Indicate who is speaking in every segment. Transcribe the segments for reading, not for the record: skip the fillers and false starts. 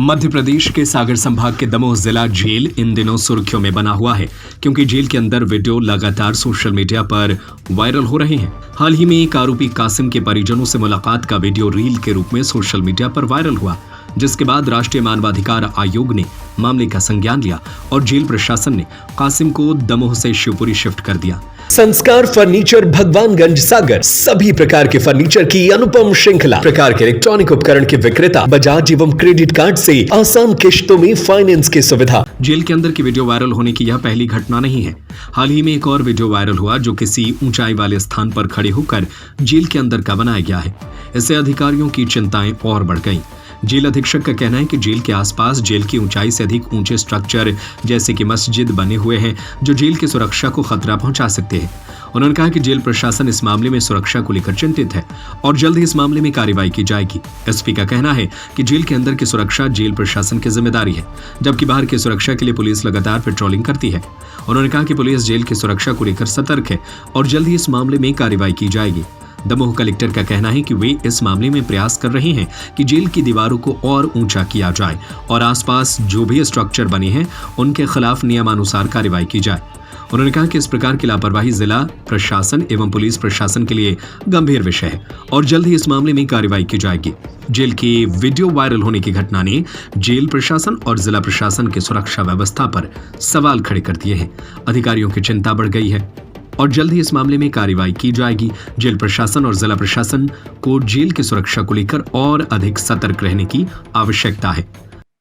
Speaker 1: मध्य प्रदेश के सागर संभाग के दमोह जिला जेल इन दिनों सुर्खियों में बना हुआ है क्योंकि जेल के अंदर वीडियो लगातार सोशल मीडिया पर वायरल हो रहे हैं। हाल ही में एक आरोपी कासिम के परिजनों से मुलाकात का वीडियो रील के रूप में सोशल मीडिया पर वायरल हुआ, जिसके बाद राष्ट्रीय मानवाधिकार आयोग ने मामले का संज्ञान लिया और जेल प्रशासन ने कासिम को दमोह से शिवपुरी शिफ्ट कर दिया।
Speaker 2: संस्कार फर्नीचर, भगवानगंज, सागर। सभी प्रकार के फर्नीचर की अनुपम श्रृंखला, प्रकार के इलेक्ट्रॉनिक उपकरण के विक्रेता, बजाज एवं क्रेडिट कार्ड से आसान किश्तों में फाइनेंस की सुविधा।
Speaker 1: जेल के अंदर की वीडियो वायरल होने की यह पहली घटना नहीं है। हाल ही में एक और वीडियो वायरल हुआ जो किसी ऊंचाई वाले स्थान पर खड़े होकर जेल के अंदर का बनाया गया है। इससे अधिकारियों की चिंताएं और बढ़ गईं। जेल अधीक्षक का कहना है कि जेल के आसपास जेल की ऊंचाई से अधिक ऊंचे स्ट्रक्चर जैसे कि मस्जिद बने हुए हैं जो जेल की सुरक्षा को खतरा पहुंचा सकते हैं। उन्होंने कहा कि जेल प्रशासन इस मामले में सुरक्षा को लेकर चिंतित है और जल्द ही इस मामले में कार्रवाई की जाएगी। एसपी का कहना है कि जेल के अंदर की सुरक्षा जेल प्रशासन की जिम्मेदारी है, जबकि बाहर की सुरक्षा के लिए पुलिस लगातार पेट्रोलिंग करती है। उन्होंने कहा कि पुलिस जेल की सुरक्षा को लेकर सतर्क है और जल्द ही इस मामले में कार्रवाई की जाएगी। दमोह कलेक्टर का कहना है कि वे इस मामले में प्रयास कर रहे हैं कि जेल की दीवारों को और ऊंचा किया जाए और आसपास जो भी स्ट्रक्चर बने हैं उनके खिलाफ नियमानुसार कार्रवाई की जाए। उन्होंने कहा कि इस प्रकार की लापरवाही जिला प्रशासन एवं पुलिस प्रशासन के लिए गंभीर विषय है और जल्द ही इस मामले में कार्रवाई की जाएगी। जेल की वीडियो वायरल होने की घटना ने जेल प्रशासन और जिला प्रशासन की सुरक्षा व्यवस्था पर सवाल खड़े कर दिए हैं। अधिकारियों की चिंता बढ़ गई है और जल्द ही इस मामले में कार्रवाई की जाएगी। जेल प्रशासन और जिला प्रशासन को जेल की सुरक्षा को लेकर और अधिक सतर्क रहने की आवश्यकता है।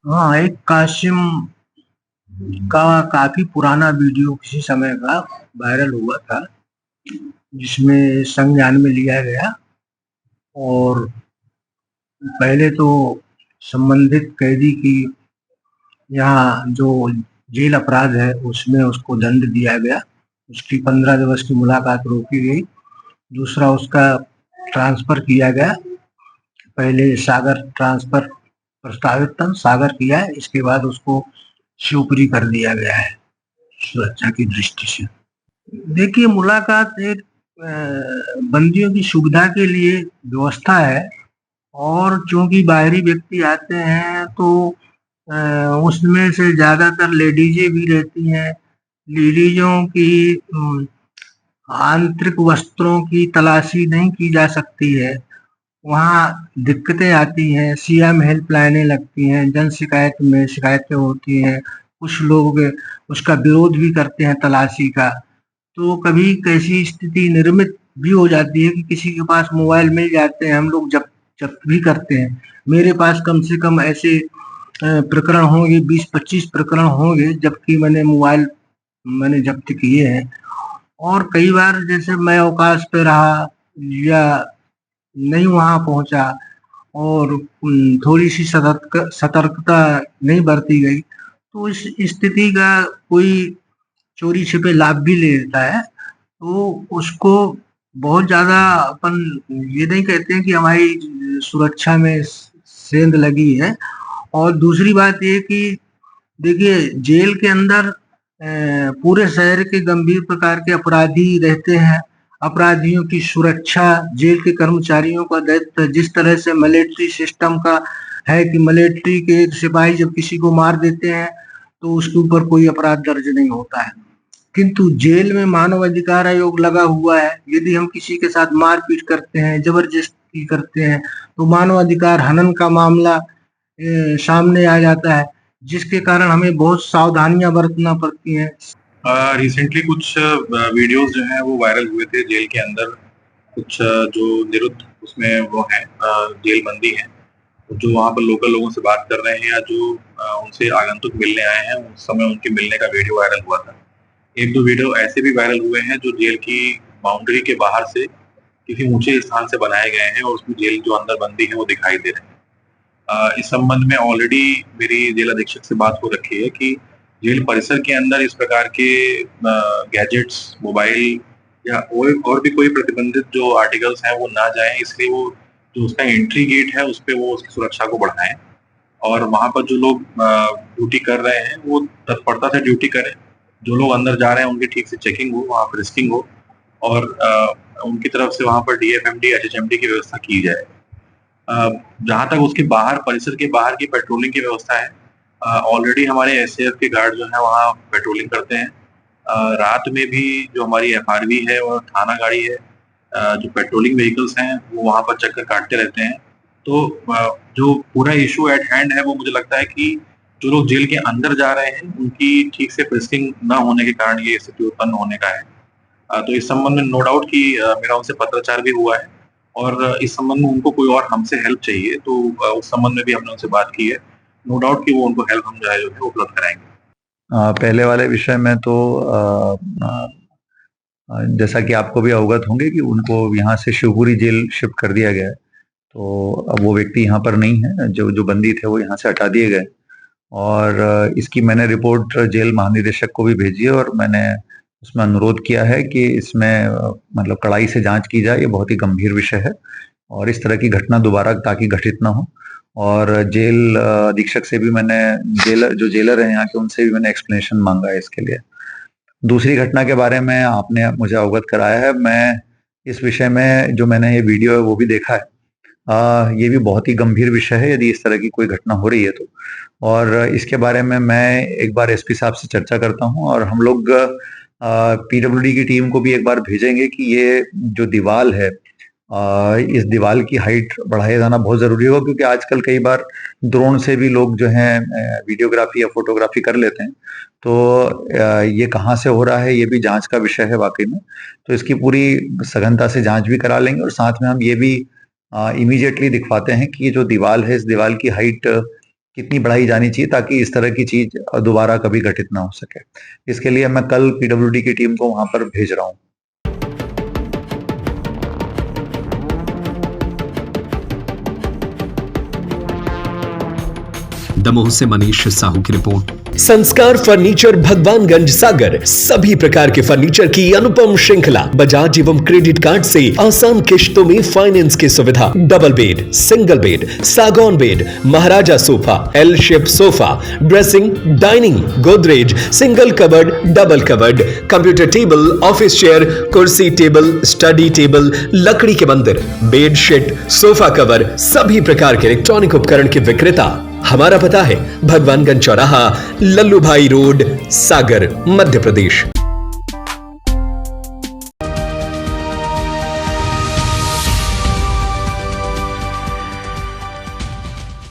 Speaker 3: हाँ, एक कासिम का काफी पुराना वीडियो किसी समय का वायरल हुआ था जिसमें संज्ञान में लिया गया और पहले तो संबंधित कैदी की यहाँ जो जेल अपराध है उसमें उसको दंड दिया गया, उसकी 15 दिवस की मुलाकात रोकी गई। दूसरा, उसका ट्रांसफर किया गया। पहले सागर ट्रांसफर प्रस्तावित था, सागर किया, इसके बाद उसको शिवपुरी कर दिया गया है सुरक्षा की दृष्टि से। देखिए, मुलाकात एक बंदियों की सुविधा के लिए व्यवस्था है और चूंकि बाहरी व्यक्ति आते हैं तो उसमें से ज्यादातर लेडीजें भी रहती हैं। लेडीजों की आंतरिक वस्त्रों की तलाशी नहीं की जा सकती है, वहाँ दिक्कतें आती हैं, सीएम हेल्पलाइनें लगती हैं, जन शिकायत में शिकायतें होती हैं, कुछ लोग उसका विरोध भी करते हैं तलाशी का। तो कभी कैसी स्थिति निर्मित भी हो जाती है कि किसी के पास मोबाइल मिल जाते हैं, हम लोग जब्त भी करते हैं। मेरे पास कम से कम ऐसे प्रकरण होंगे, 20-25 प्रकरण होंगे जबकि मैंने जब्त किए हैं। और कई बार जैसे मैं अवकाश पे रहा या नहीं वहां पहुंचा और थोड़ी सी सतर्कता नहीं बरती गई तो इस स्थिति का कोई चोरी छिपे लाभ भी ले लेता है। तो उसको बहुत ज्यादा अपन ये नहीं कहते हैं कि हमारी सुरक्षा में सेंध लगी है। और दूसरी बात ये कि देखिए, जेल के अंदर पूरे शहर के गंभीर प्रकार के अपराधी रहते हैं। अपराधियों की सुरक्षा जेल के कर्मचारियों का दायित्व। जिस तरह से मिलिट्री सिस्टम का है कि मिलिट्री के सिपाही जब किसी को मार देते हैं तो उसके ऊपर कोई अपराध दर्ज नहीं होता है, किंतु जेल में मानव अधिकार आयोग लगा हुआ है। यदि हम किसी के साथ मारपीट करते हैं, जबरदस्ती करते हैं तो मानव अधिकार हनन का मामला सामने आ जाता है, जिसके कारण हमें बहुत सावधानियां बरतना पड़ती हैं।
Speaker 4: रिसेंटली कुछ वीडियोस जो हैं वो वायरल हुए थे जेल के अंदर। कुछ जो निरुद्ध उसमें वो हैं जेल बंदी हैं जो वहाँ पर लोकल लोगों से बात कर रहे हैं या जो उनसे आगंतुक मिलने आए हैं, उस समय उनके मिलने का वीडियो वायरल हुआ था। एक दो वीडियो ऐसे भी वायरल हुए हैं जो जेल की बाउंड्री के बाहर से किसी ऊंचे स्थान से बनाए गए हैं और उसमें जेल जो अंदर बंदी है वो दिखाई दे रहे हैं। इस संबंध में ऑलरेडी मेरी जेल अधीक्षक से बात हो रखी है कि जेल परिसर के अंदर इस प्रकार के गैजेट्स, मोबाइल या और भी कोई प्रतिबंधित जो आर्टिकल्स हैं वो ना जाएं, इसलिए वो जो उसका एंट्री गेट है उस पर वो उसकी सुरक्षा को बढ़ाएं और वहां पर जो लोग ड्यूटी कर रहे हैं वो तत्परता से ड्यूटी करें। जो लोग अंदर जा रहे हैं उनकी ठीक से चेकिंग हो, वहाँ पर रिस्किंग हो और उनकी तरफ से वहाँ पर DFMD, HHMD की व्यवस्था की जाए। जहां तक उसके बाहर, परिसर के बाहर की पेट्रोलिंग की व्यवस्था है, ऑलरेडी हमारे एसएएफ के गार्ड जो है वहाँ पेट्रोलिंग करते हैं। रात में भी जो हमारी एफआरवी है और थाना गाड़ी है, जो पेट्रोलिंग व्हीकल्स हैं वो वहाँ पर चक्कर काटते रहते हैं। तो जो पूरा इशू एट हैंड है वो मुझे लगता है कि जो लोग जेल के अंदर जा रहे हैं उनकी ठीक से फ्रिस्किंग न होने के कारण ये स्थिति उत्पन्न होने का है। तो इस संबंध में नो डाउट कि मेरा उनसे पत्राचार भी हुआ है और इस संबंध में उनको कोई और हमसे हेल्प चाहिए तो उस संबंध में भी हमने उनसे बात की है। नो डाउट कि वो उनको हेल्प हम जो है उपलब्ध कराएंगे।
Speaker 5: पहले वाले विषय में तो जैसा कि आपको भी अवगत होंगे कि उनको यहाँ से शिवपुरी जेल शिफ्ट कर दिया गया है। तो अब वो व्यक्ति यहाँ पर नहीं है, जो बंदी थे वो यहाँ से हटा दिए गए और इसकी मैंने रिपोर्ट जेल महानिदेशक को भी भेजी है और मैंने उसमें अनुरोध किया है कि इसमें मतलब कड़ाई से जांच की जाए। ये बहुत ही गंभीर विषय है और इस तरह की घटना दोबारा ताकि घटित ना हो। और जेल अधीक्षक से भी मैंने जो जेलर हैं यहाँ के उनसे भी मैंने एक्सप्लेनेशन मांगा है इसके लिए। दूसरी घटना के बारे में आपने मुझे अवगत कराया है। मैं इस विषय में जो मैंने ये वीडियो है वो भी देखा है। ये भी बहुत ही गंभीर विषय है यदि इस तरह की कोई घटना हो रही है तो। और इसके बारे में मैं एक बार एसपी साहब से चर्चा करता हूँ और हम लोग पीडब्ल्यूडी की टीम को भी एक बार भेजेंगे कि ये जो दीवार है इस दीवार की हाइट बढ़ाया जाना बहुत जरूरी होगा, क्योंकि आजकल कई बार ड्रोन से भी लोग जो हैं वीडियोग्राफी या फोटोग्राफी कर लेते हैं। तो ये कहाँ से हो रहा है ये भी जांच का विषय है वाकई में। तो इसकी पूरी सघनता से जांच भी करा लेंगे और साथ में हम ये भी इमीडिएटली दिखवाते हैं कि ये जो दीवार है इस दीवार की हाइट कितनी बढ़ाई जानी चाहिए ताकि इस तरह की चीज दोबारा कभी घटित ना हो सके। इसके लिए मैं कल पीडब्ल्यूडी की टीम को वहां पर भेज रहा हूँ।
Speaker 1: दमोह से मनीष साहू की रिपोर्ट।
Speaker 2: संस्कार फर्नीचर भगवानगंज सागर सभी प्रकार के फर्नीचर की अनुपम श्रृंखला बजाज एवं क्रेडिट कार्ड से आसान किश्तों में फाइनेंस की सुविधा। डबल बेड, सिंगल बेड, सागौन bed, maharaja sofa, L shape sofa, dressing, dining, Godrej, single cupboard, double cupboard, computer table, office chair, कुर्सी टेबल, स्टडी टेबल, लकड़ी के मंदिर, बेडशीट, सोफा कवर, सभी प्रकार के इलेक्ट्रॉनिक उपकरण के विक्रेता। हमारा पता है भगवानगंज चौराहा, लल्लू भाई रोड, सागर, मध्य प्रदेश।